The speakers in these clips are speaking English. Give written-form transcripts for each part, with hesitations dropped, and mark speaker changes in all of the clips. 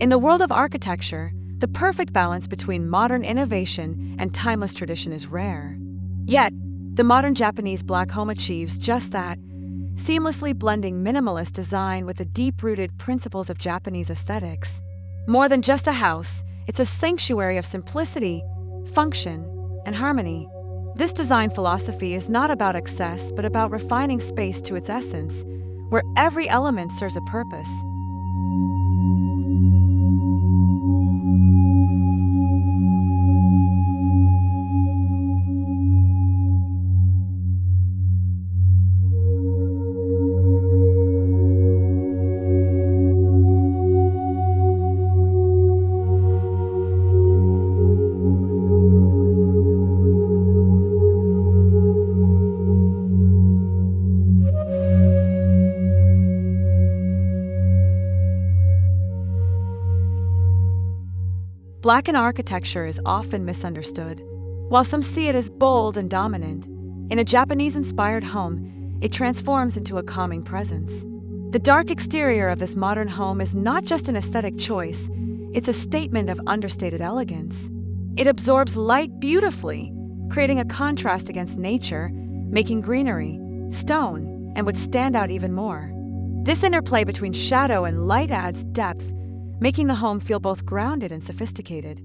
Speaker 1: In the world of architecture, the perfect balance between modern innovation and timeless tradition is rare. Yet, the modern Japanese black home achieves just that, seamlessly blending minimalist design with the deep-rooted principles of Japanese aesthetics. More than just a house, it's a sanctuary of simplicity, function, and harmony. This design philosophy is not about excess, but about refining space to its essence, where every element serves a purpose. Black in architecture is often misunderstood. While some see it as bold and dominant, in a Japanese-inspired home, it transforms into a calming presence. The dark exterior of this modern home is not just an aesthetic choice, it's a statement of understated elegance. It absorbs light beautifully, creating a contrast against nature, making greenery, stone, and would stand out even more. This interplay between shadow and light adds depth, making the home feel both grounded and sophisticated.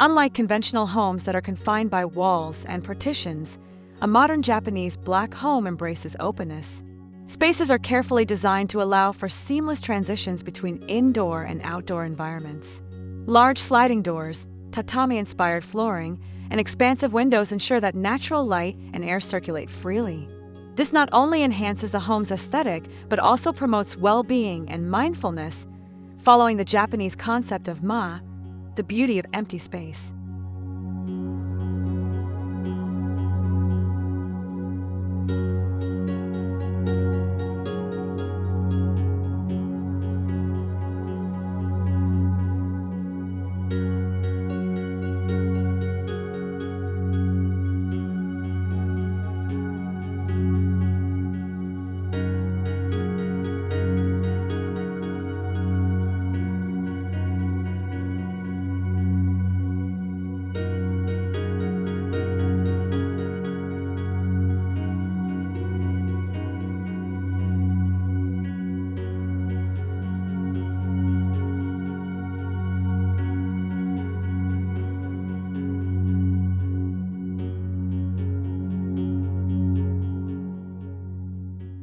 Speaker 1: Unlike conventional homes that are confined by walls and partitions, a modern Japanese black home embraces openness. Spaces are carefully designed to allow for seamless transitions between indoor and outdoor environments. Large sliding doors, tatami-inspired flooring, and expansive windows ensure that natural light and air circulate freely. This not only enhances the home's aesthetic, but also promotes well-being and mindfulness, following the Japanese concept of the beauty of empty space.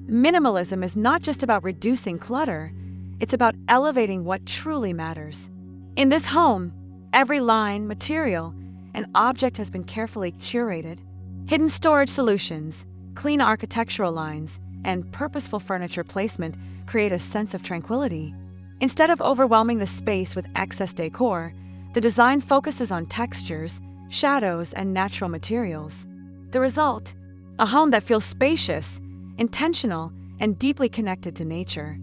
Speaker 1: Minimalism is not just about reducing clutter, it's about elevating what truly matters. In this home, every line, material, and object has been carefully curated. Hidden storage solutions, clean architectural lines, and purposeful furniture placement create a sense of tranquility. Instead of overwhelming the space with excess decor, the design focuses on textures, shadows, and natural materials. The result, a home that feels spacious, intentional, and deeply connected to nature.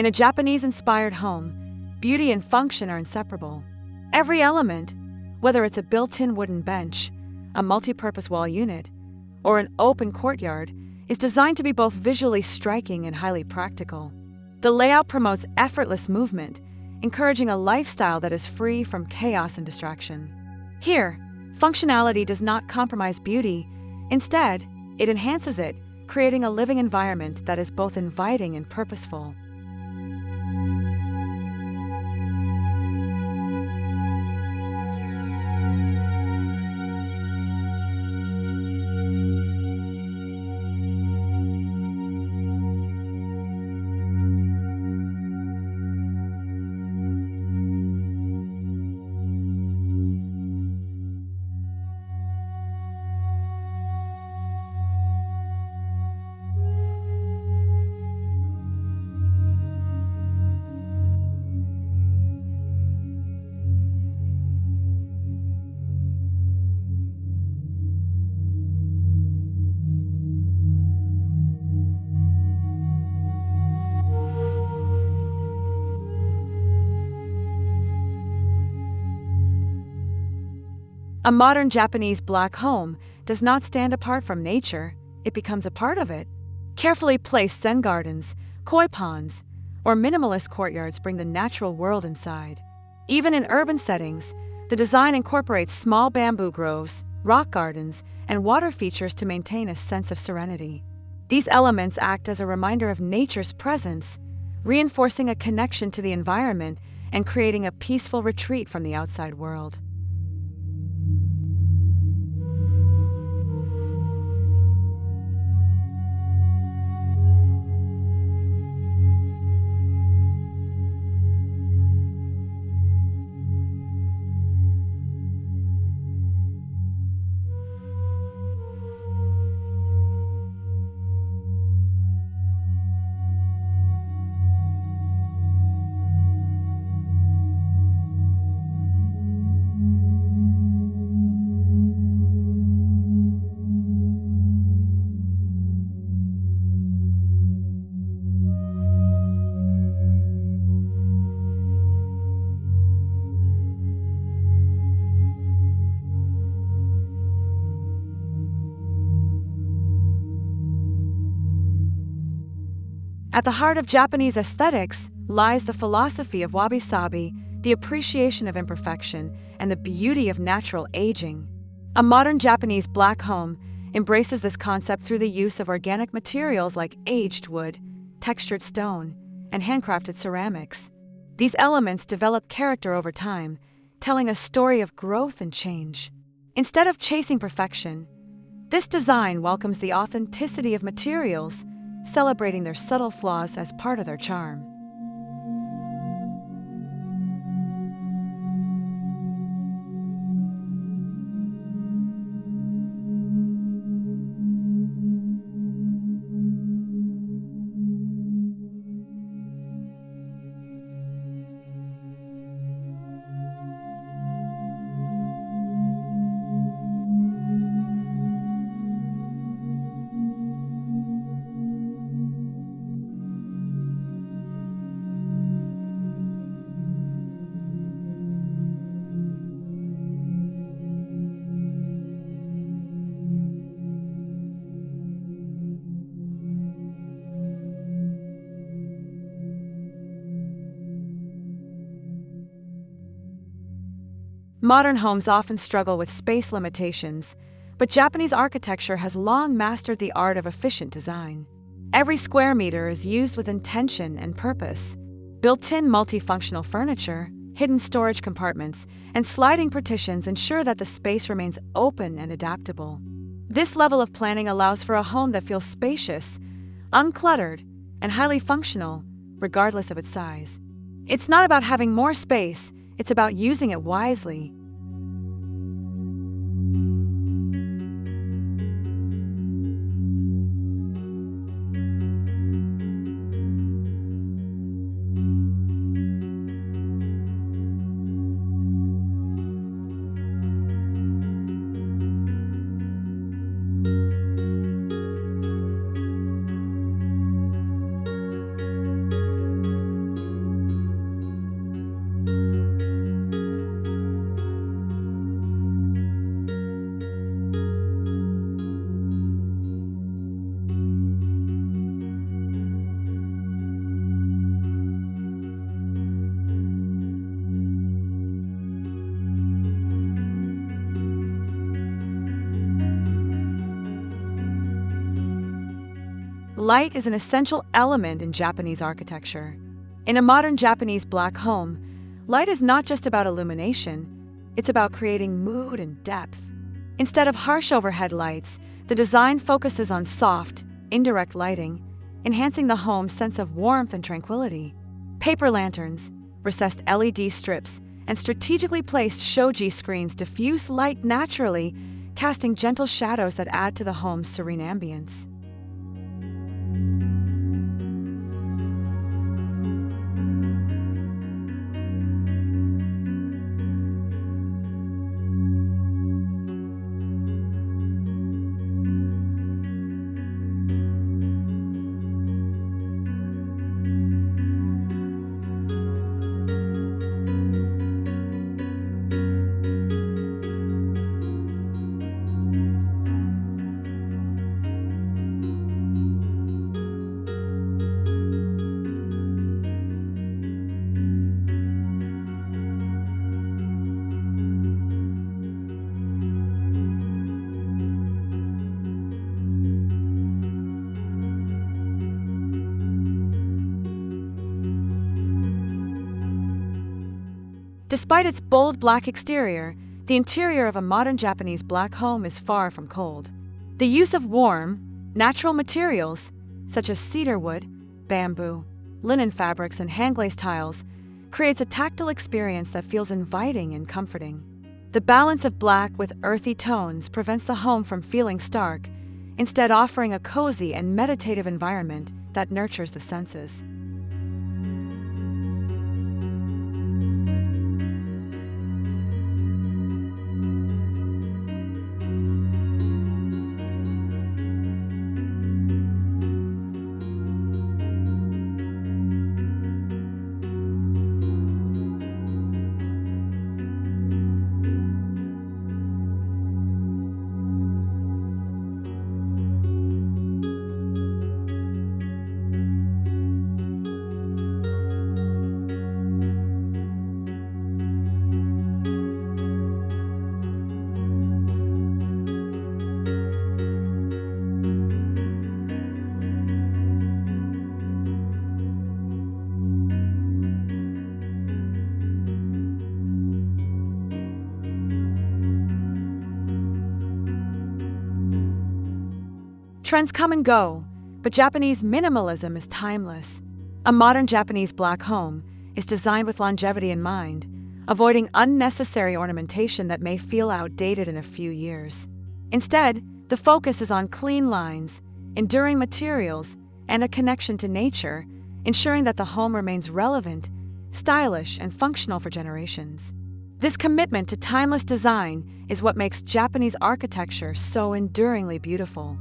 Speaker 1: In a Japanese-inspired home, beauty and function are inseparable. Every element, whether it's a built-in wooden bench, a multi-purpose wall unit, or an open courtyard, is designed to be both visually striking and highly practical. The layout promotes effortless movement, encouraging a lifestyle that is free from chaos and distraction. Here, functionality does not compromise beauty. Instead, it enhances it, creating a living environment that is both inviting and purposeful. A modern Japanese black home does not stand apart from nature, it becomes a part of it. Carefully placed zen gardens, koi ponds, or minimalist courtyards bring the natural world inside. Even in urban settings, the design incorporates small bamboo groves, rock gardens, and water features to maintain a sense of serenity. These elements act as a reminder of nature's presence, reinforcing a connection to the environment and creating a peaceful retreat from the outside world. At the heart of Japanese aesthetics lies the philosophy of Wabi-Sabi, the appreciation of imperfection, and the beauty of natural aging. A modern Japanese black home embraces this concept through the use of organic materials like aged wood, textured stone, and handcrafted ceramics. These elements develop character over time, telling a story of growth and change. Instead of chasing perfection, this design welcomes the authenticity of materials, celebrating their subtle flaws as part of their charm. Modern homes often struggle with space limitations, but Japanese architecture has long mastered the art of efficient design. Every square meter is used with intention and purpose. Built-in multifunctional furniture, hidden storage compartments, and sliding partitions ensure that the space remains open and adaptable. This level of planning allows for a home that feels spacious, uncluttered, and highly functional, regardless of its size. It's not about having more space, it's about using it wisely. light is an essential element in Japanese architecture. In a modern Japanese black home, light is not just about illumination, it's about creating mood and depth. Instead of harsh overhead lights, the design focuses on soft, indirect lighting, enhancing the home's sense of warmth and tranquility. Paper lanterns, recessed LED strips, and strategically placed shoji screens diffuse light naturally, casting gentle shadows that add to the home's serene ambience. Despite its bold black exterior, the interior of a modern Japanese black home is far from cold. The use of warm, natural materials, such as cedar wood, bamboo, linen fabrics, and hand-glazed tiles, creates a tactile experience that feels inviting and comforting. The balance of black with earthy tones prevents the home from feeling stark, instead offering a cozy and meditative environment that nurtures the senses. Trends come and go, but Japanese minimalism is timeless. A modern Japanese black home is designed with longevity in mind, avoiding unnecessary ornamentation that may feel outdated in a few years. Instead, the focus is on clean lines, enduring materials, and a connection to nature, ensuring that the home remains relevant, stylish, and functional for generations. This commitment to timeless design is what makes Japanese architecture so enduringly beautiful.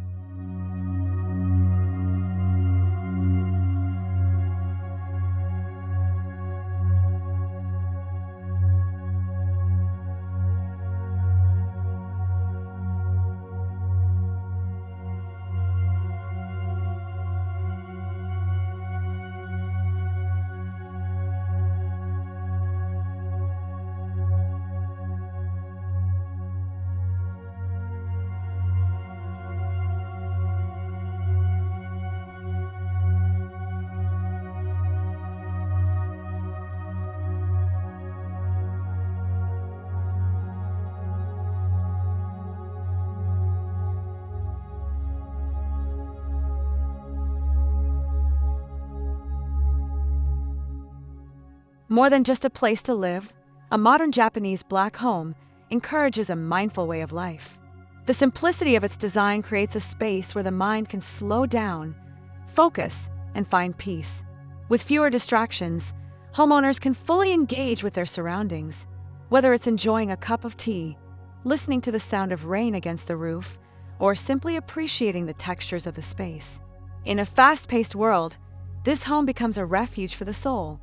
Speaker 1: More than just a place to live, a modern Japanese black home encourages a mindful way of life. The simplicity of its design creates a space where the mind can slow down, focus, and find peace. With fewer distractions, homeowners can fully engage with their surroundings, whether it's enjoying a cup of tea, listening to the sound of rain against the roof, or simply appreciating the textures of the space. In a fast-paced world, this home becomes a refuge for the soul.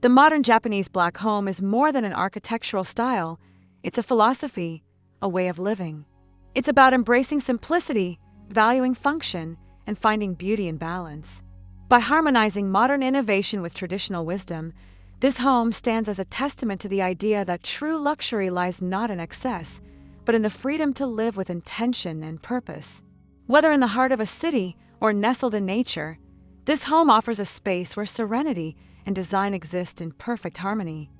Speaker 1: The modern Japanese black home is more than an architectural style. It's a philosophy, a way of living. It's about embracing simplicity, valuing function, and finding beauty in balance. By harmonizing modern innovation with traditional wisdom, this home stands as a testament to the idea that true luxury lies not in excess, but in the freedom to live with intention and purpose. Whether in the heart of a city or nestled in nature, this home offers a space where serenity and design exist in perfect harmony.